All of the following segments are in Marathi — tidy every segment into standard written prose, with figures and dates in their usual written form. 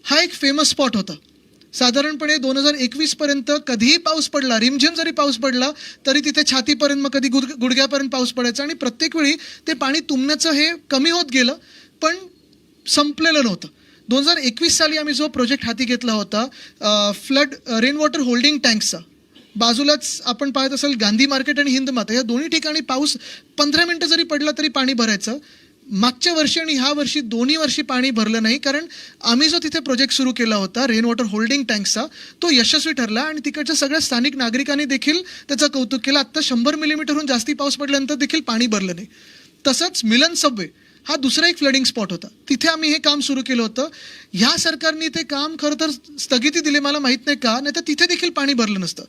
हा एक फेमस स्पॉट होता. साधारणपणे 2021 पर्यंत कधीही पाऊस पडला, रिमझिम जरी पाऊस पडला तरी तिथे छातीपर्यंत, मग कधी गुडघ्यापर्यंत पाऊस पडायचा आणि प्रत्येक वेळी ते पाणी तुंबण्याचं हे कमी होत गेलं, पण संपलेलं नव्हतं. 2021 साली आम्ही जो प्रोजेक्ट हाती घेतला होता फ्लड रेन वॉटर होल्डिंग टँक्सचा, बाजूलाच आपण पाहत असाल गांधी मार्केट आणि हिंद माता या दोन्ही ठिकाणी पाऊस 15 मिनिटं जरी पडला तरी पाणी भरायचं. मागच्या वर्षी आणि ह्या वर्षी दोन्ही वर्षी पाणी भरलं नाही, कारण आम्ही जो तिथे प्रोजेक्ट सुरू केला होता रेन वॉटर होल्डिंग टँक्सचा तो यशस्वी ठरला आणि तिकडच्या सगळ्या स्थानिक नागरिकांनी देखील त्याचं कौतुक केलं. आत्ता 100 मिलीमीटरहून जास्ती पाऊस पडल्यानंतर देखील पाणी भरलं नाही. तसंच मिलन सबवे हा दुसरा एक फ्लडिंग स्पॉट होता, तिथे आम्ही हे काम सुरू केलं होतं. ह्या सरकारने ते काम खरं तर स्थगिती दिली, मला माहीत नाही का, नाही तर तिथे देखील पाणी भरलं नसतं.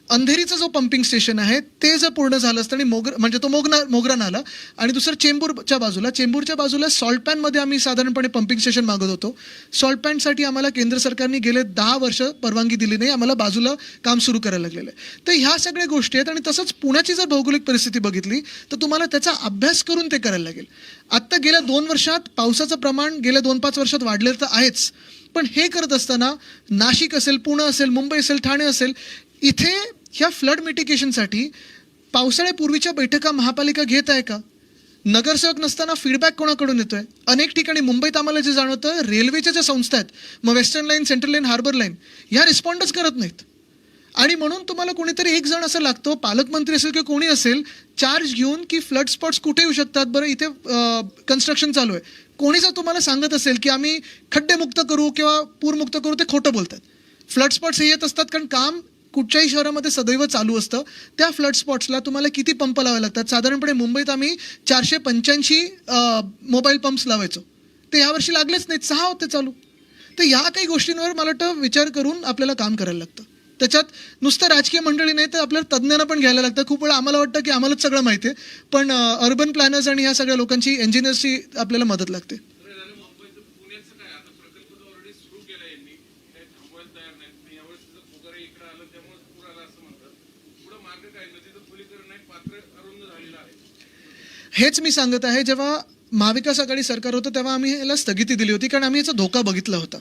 अंधेरीचं जो पंपिंग स्टेशन आहे ते जर पूर्ण झालं असतं आणि म्हणजे तो मोगरा नाला आणि दुसरं चेंबूरच्या बाजूला सॉल्ट पॅनमध्ये आम्ही साधारणपणे पंपिंग स्टेशन मागत होतो. सॉल्ट पॅनसाठी आम्हाला केंद्र सरकारने गेले 10 वर्ष परवानगी दिली नाही, आम्हाला बाजूला काम सुरू करायला लागलेलं आहे. तर ह्या सगळ्या गोष्टी आहेत. आणि तसंच पुण्याची जर भौगोलिक परिस्थिती बघितली तर तुम्हाला त्याचा अभ्यास करून ते करायला लागेल. आत्ता गेल्या 2 वर्षात पावसाचं प्रमाण गेल्या 2-5 वर्षात वाढलेलं तर आहेच, पण हे करत असताना नाशिक असेल, पुणे असेल, मुंबई असेल, ठाणे असेल, इथे ह्या फ्लड मिटिगेशनसाठी पावसाळ्यापूर्वीच्या बैठका महापालिका घेत आहे का? नगरसेवक नसताना फीडबॅक कोणाकडून येतोय? अनेक ठिकाणी मुंबईत आम्हाला जे जाणवतं, रेल्वेच्या ज्या संस्था आहेत, मग western line, central line, harbour line, ह्या रिस्पॉन्डच करत नाहीत. आणि म्हणून तुम्हाला कोणीतरी एक जण असं लागतो, पालकमंत्री असेल किंवा कोणी असेल, चार्ज घेऊन की फ्लड स्पॉट्स कुठे येऊ शकतात, बरं इथे कन्स्ट्रक्शन चालू आहे, कोणी जर तुम्हाला सांगत असेल की आम्ही खड्डेमुक्त करू किंवा पूरमुक्त करू, ते खोटं बोलतात. फ्लड स्पॉट्स हे येत असतात कारण काम कुठच्याही शहरामध्ये सदैव चालू असतं. त्या फ्लड स्पॉट्सला तुम्हाला किती पंप लावावे लागतात? साधारणपणे मुंबईत आम्ही 485 मोबाईल पंप्स लावायचो, ते यावर्षी लागलेच नाहीत, 6 होते चालू. तर या काही गोष्टींवर मला वाटतं विचार करून आपल्याला काम करायला लागतं. त्याच्यात नुसतं राजकीय मंडळी नाही तर आपल्याला तज्ज्ञांना पण घ्यायला लागतं. खूप वेळा आम्हाला वाटतं की आम्हालाच सगळं माहिती आहे, पण अर्बन प्लॅनर्स आणि ह्या सगळ्या लोकांची, इंजिनियर्सची आपल्याला मदत लागते. हेच मी सांगत आहे, जेव्हा महाविकास आघाडी सरकार होतं तेव्हा आम्ही याला स्थगिती दिली होती, कारण आम्ही याचा धोका बघितला होता.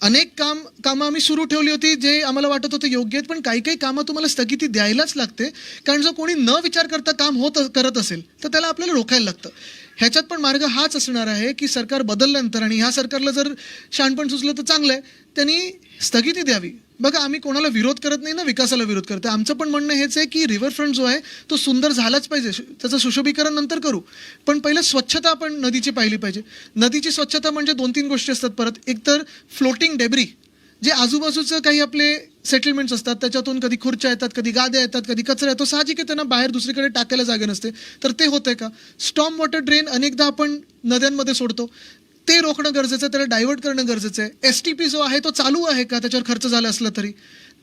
अनेक कामं आम्ही सुरू ठेवली होती जे आम्हाला वाटत होतं योग्य आहेत, पण काही काही कामं तुम्हाला स्थगिती द्यायलाच लागते, कारण जर कोणी न विचार करता काम करत असेल तर त्याला आपल्याला रोखायला लागतं. ह्याच्यात पण मार्ग हाच असणार आहे की सरकार बदलल्यानंतर, आणि ह्या सरकारला जर शहाणपण सुचलं तर चांगलं आहे, त्यांनी स्थगिती द्यावी. बघा, आम्ही कोणाला विरोध करत नाही ना, विकासाला विरोध करते. आमचं पण म्हणणं हेच आहे की रिव्हरफ्रंट जो आहे तो सुंदर झालाच पाहिजे, त्याचं सुशोभीकरण नंतर करू, पण पहिलं स्वच्छता आपण नदीची पाहिली पाहिजे. नदीची स्वच्छता म्हणजे 2-3 गोष्टी असतात परत. एक तर फ्लोटिंग डेब्री, जे आजूबाजूचं काही आपले सेटलमेंट्स असतात त्याच्यातून कधी खुर्च्या येतात, कधी गाद्या येतात, कधी कचरा येतो, साहजिक आहे, त्यांना बाहेर दुसरीकडे टाकायला जागा नसते, तर ते होतंय का? स्टॉर्म वॉटर ड्रेन अनेकदा आपण नद्यांमध्ये सोडतो, ते रोखणं गरजेचं आहे, त्याला डायव्हर्ट करणं गरजेचं आहे. STP जो आहे तो चालू आहे का, त्याच्यावर खर्च झाला असला तरी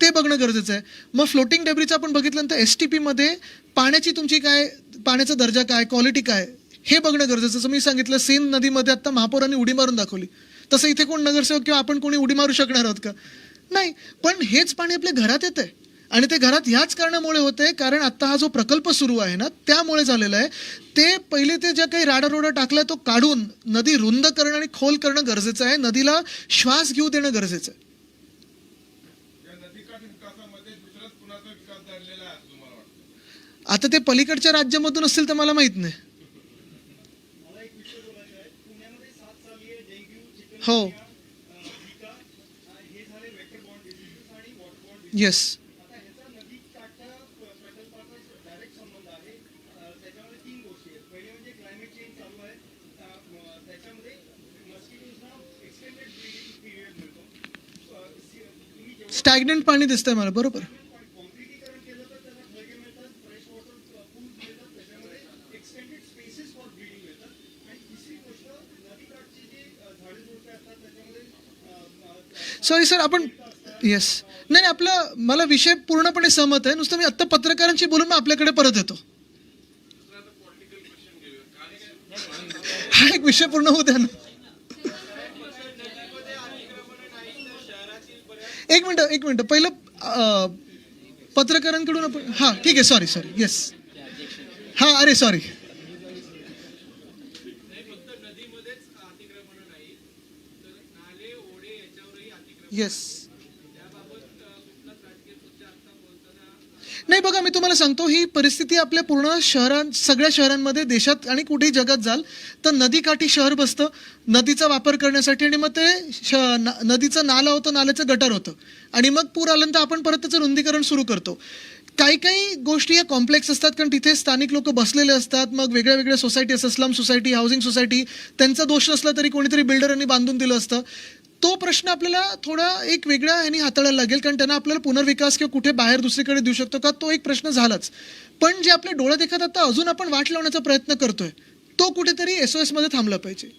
ते बघणं गरजेचं आहे. मग फ्लोटिंग डेब्रीचं आपण बघितल्यानंतर STPमध्ये पाण्याची तुमची काय, पाण्याचा दर्जा काय, क्वालिटी काय, हे बघणं गरजेचं. जसं मी सांगितलं, सेन नदीमध्ये आता महापौरांनी उडी मारून दाखवली, तसं इथे कोण नगरसेवक किंवा आपण कोणी उडी मारू शकणार आहोत का? नाही. पण हेच पाणी आपल्या घरात येतंय, आणि ते घरात ह्याच कारणामुळे होते, कारण आता हा जो प्रकल्प सुरू आहे ना त्यामुळे झालेला आहे. ते पहिले ते ज्या काही राडारोडा टाकलाय तो काढून नदी रुंद करणं आणि खोल करणं गरजेचं आहे, नदीला श्वास घेऊ देणं गरजेचं आहे. आता ते पलीकडच्या राज्यामधून असतील तर मला माहित नाही. हो, येस. स्टॅग्नंट पाणी दिसतंय मला, बरोबर. सॉरी सर, आपण येस, नाही आपलं, मला विषय पूर्णपणे सहमत आहे. नुसतं मी आत्ता पत्रकारांशी बोलून मग आपल्याकडे परत येतो. हा एक विषय पूर्ण होऊ द्या ना. एक मिनिट पहिलं पत्रकारांकडून आपण, हां ठीक आहे, सॉरी येस, हां अरे सॉरी. येस. नाही बघा, मी तुम्हाला सांगतो, ही परिस्थिती आपल्या पूर्ण सगळ्या शहरांमध्ये, देशात आणि कुठेही जगात जाल तर नदीकाठी शहर बसतं नदीचा वापर करण्यासाठी, आणि मग ते नदीचं नाला होतं, नाल्याचं गटर होतं, आणि मग पूर आल्यानंतर आपण परत त्याचं रुंदीकरण सुरू करतो. काही काही गोष्टी या कॉम्प्लेक्स असतात, कारण तिथे स्थानिक लोक बसलेले असतात. मग वेगळ्या वेगळ्या सोसायटी असतात, स्लम सोसायटी, हाऊसिंग सोसायटी, त्यांचा दोष नसला तरी कोणीतरी बिल्डरांनी बांधून दिलं असतं. तो प्रश्न आपल्याला थोडा एक वेगळ्या ह्यानी हाताळायला लागेल, कारण त्यांना आपल्याला पुनर्विकास किंवा कुठे बाहेर दुसरीकडे देऊ शकतो का, तो एक प्रश्न झालाच. पण जे आपल्या डोळ्यात देखत आता अजून आपण वाट लावण्याचा प्रयत्न करतोय, तो कुठेतरी SOS मध्ये थांबला पाहिजे.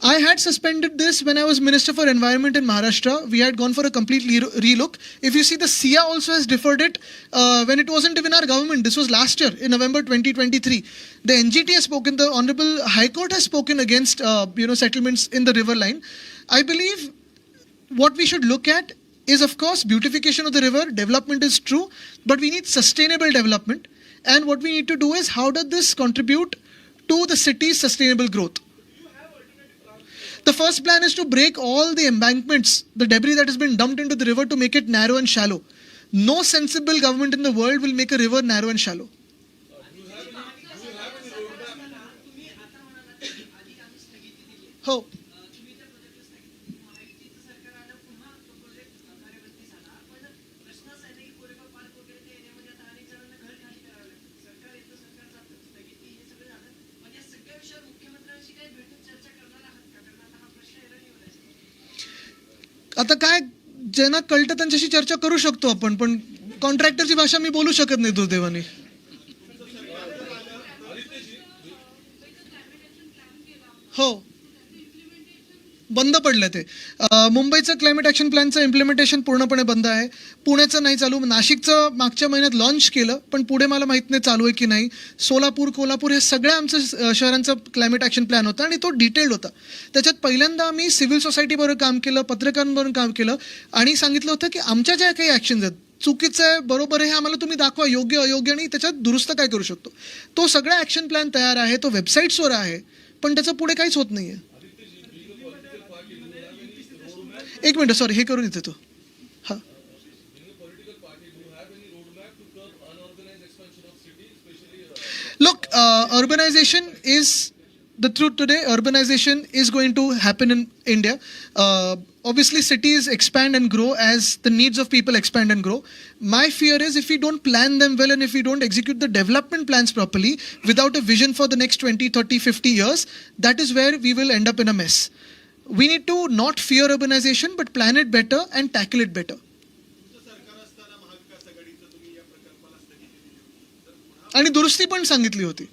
I had suspended this when I was Minister for Environment in Maharashtra. We had gone for a complete relook. If you see, the SIA also has deferred it when it wasn't even our government. This was last year in November 2023. The NGT has spoken. The Honorable High Court has spoken against settlements in the river line. I believe what we should look at is, of course, beautification of the river. Development is true, but we need sustainable development. And what we need to do is, how does this contribute to the city's sustainable growth? The first plan is to break all the embankments, the debris that has been dumped into the river, to make it narrow and shallow. No sensible government in the world will make a river narrow and shallow. हो. आता काय, ज्यांना कळतं त्यांच्याशी चर्चा करू शकतो आपण, पण कॉन्ट्रॅक्टरची भाषा मी बोलू शकत नाही दुर्दैवाने. हो, बंद पडलं ते. मुंबईचं क्लायमेट ॲक्शन प्लॅनचं इम्प्लिमेंटेशन पूर्णपणे बंद आहे. पुण्याचं नाही चालू. नाशिकचं मागच्या महिन्यात लॉन्च केलं, पण पुढे मला माहीत नाही चालू आहे की नाही. सोलापूर, कोल्हापूर हे सगळ्या आमचं शहरांचं क्लायमेट ॲक्शन प्लॅन होता, आणि तो डिटेल्ड होता. त्याच्यात पहिल्यांदा आम्ही सिव्हिल सोसायटीबरोबर काम केलं, पत्रकारांबरोबर काम केलं, आणि सांगितलं होतं की आमच्या ज्या काही ॲक्शन्स आहेत, चुकीचं आहे, बरोबर आहे, हे आम्हाला तुम्ही दाखवा, योग्य अयोग्य, आणि त्याच्यात दुरुस्त काय करू शकतो. तो सगळा ॲक्शन प्लॅन तयार आहे, तो वेबसाईट्सवर आहे, पण त्याचं पुढे काहीच होत नाही आहे. एक मिनिट, सॉरी, हे करून येते तो. हां. Look, urbanization is the truth today. Urbanization is going to happen in India. Obviously, cities expand and grow as the needs of people expand and grow. My fear is, if we don't plan them well and if we don't execute the development plans properly without a vision for the next 20, 30, 50 years, that is where we will end up in a mess. We need to not fear urbanization, but plan it better and tackle it better. आणि दुरुस्ती पण सांगितली होती.